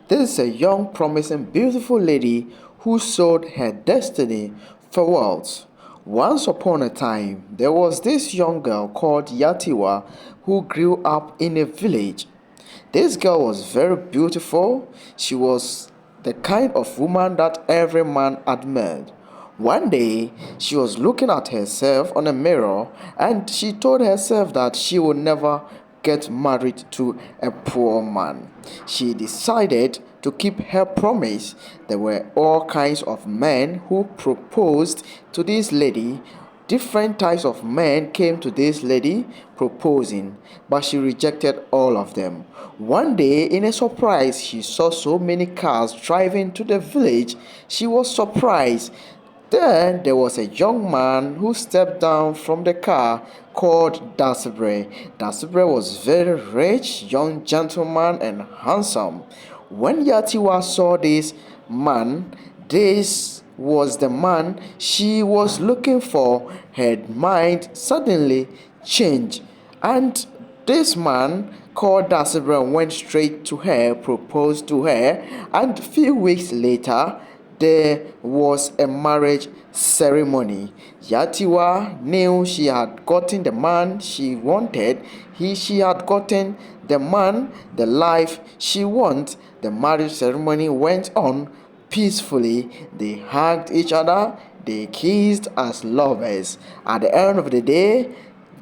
This is a young, promising, beautiful lady who sold her destiny for wealth. Once upon a time, there was this young girl called Yaa Tiwa who grew up in a village. This girl was very beautiful. She was the kind of woman that every man admired. One day, she was looking at herself on a mirror and she told herself that she would never get married to a poor man. She decided to keep her promise. There were all kinds of men who proposed to this lady. Different types of men came to this lady proposing, but she rejected all of them. One day, in a surprise, she saw so many cars driving to the village. She was surprised. Then there was a young man who stepped down from the car called Daasebre. Daasebre was very rich, young gentleman and handsome. When Yaa Tiwa saw this man, this was the man she was looking for. Her mind suddenly changed, and this man called Daasebre went straight to her, proposed to her, and a few weeks later, there was a marriage ceremony. Yaa Tiwa knew she had gotten the man she wanted. She had gotten the man, the life she wanted. The marriage ceremony went on peacefully. They hugged each other. They kissed as lovers. At the end of the day,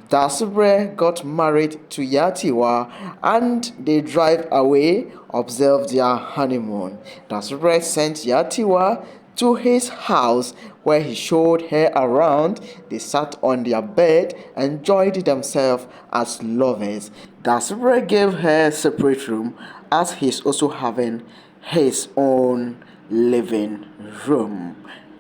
Daasebre got married to Yaa Tiwa and they drive away, observe their honeymoon. Daasebre sent Yaa Tiwa to his house where he showed her around. They sat on their bed, enjoyed themselves as lovers. Daasebre gave her a separate room as he's also having his own living room.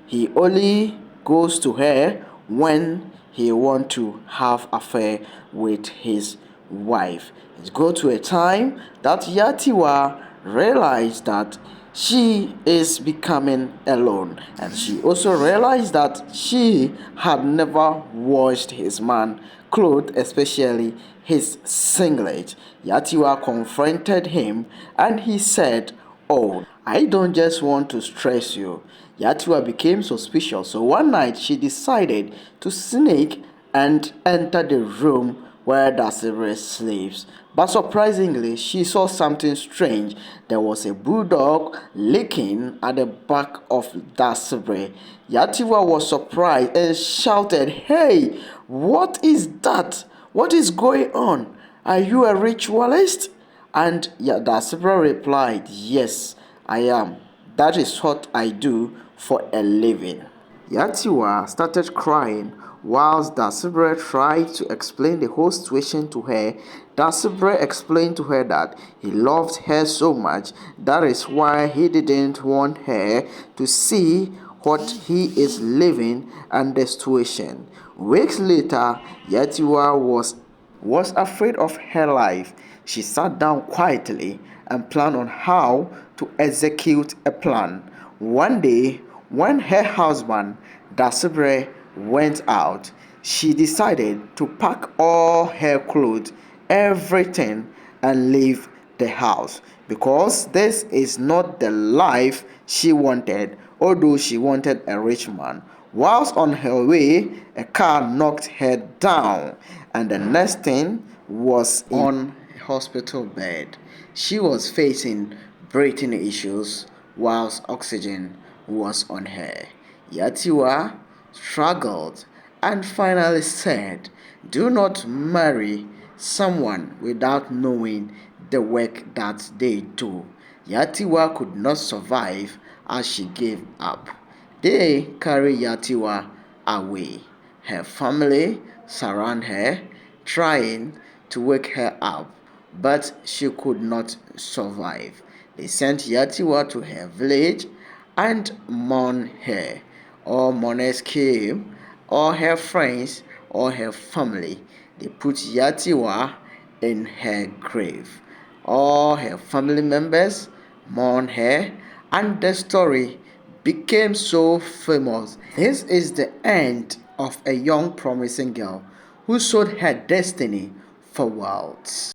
He only goes to her when he want to have affair with his wife. It go to a time that Yaa Tiwa realized that she is becoming alone, and she also realized that she had never washed his man clothes, especially his singlet. Yaa Tiwa confronted him and he said, "Oh, I don't just want to stress you." Yaa Tiwa became suspicious, so one night she decided to sneak and enter the room where Daasebre sleeps. But surprisingly, she saw something strange. There was a bulldog licking at the back of Daasebre. Yaa Tiwa was surprised and shouted, "Hey, what is that? What is going on? Are you a ritualist?" And Daasebre replied, "Yes, I am. That is what I do for a living." Yaa Tiwa started crying whilst Daasebre tried to explain the whole situation to her. Daasebre explained to her that he loved her so much, that is why he didn't want her to see what he is living and the situation. Weeks later, Yaa Tiwa was afraid of her life. She sat down quietly and planned on how to execute a plan. One day, when her husband Daasebre went out, she decided to pack all her clothes, everything, and leave the house because this is not the life she wanted, although she wanted a rich man. Whilst on her way, a car knocked her down, and the next thing was on a hospital bed. She was facing breathing issues whilst oxygen was on her. Yaa Tiwa struggled and finally said, "Do not marry someone without knowing the work that they do." Yaa Tiwa could not survive as she gave up. They carried Yaa Tiwa away. Her family surrounded her, trying to wake her up, but she could not survive. They sent Yaa Tiwa to her village and mourned her. All mourners came, all her friends, all her family. They put Yaa Tiwa in her grave. All her family members mourned her, and the story became so famous. This is the end of a young, promising girl who sold her destiny for wealth.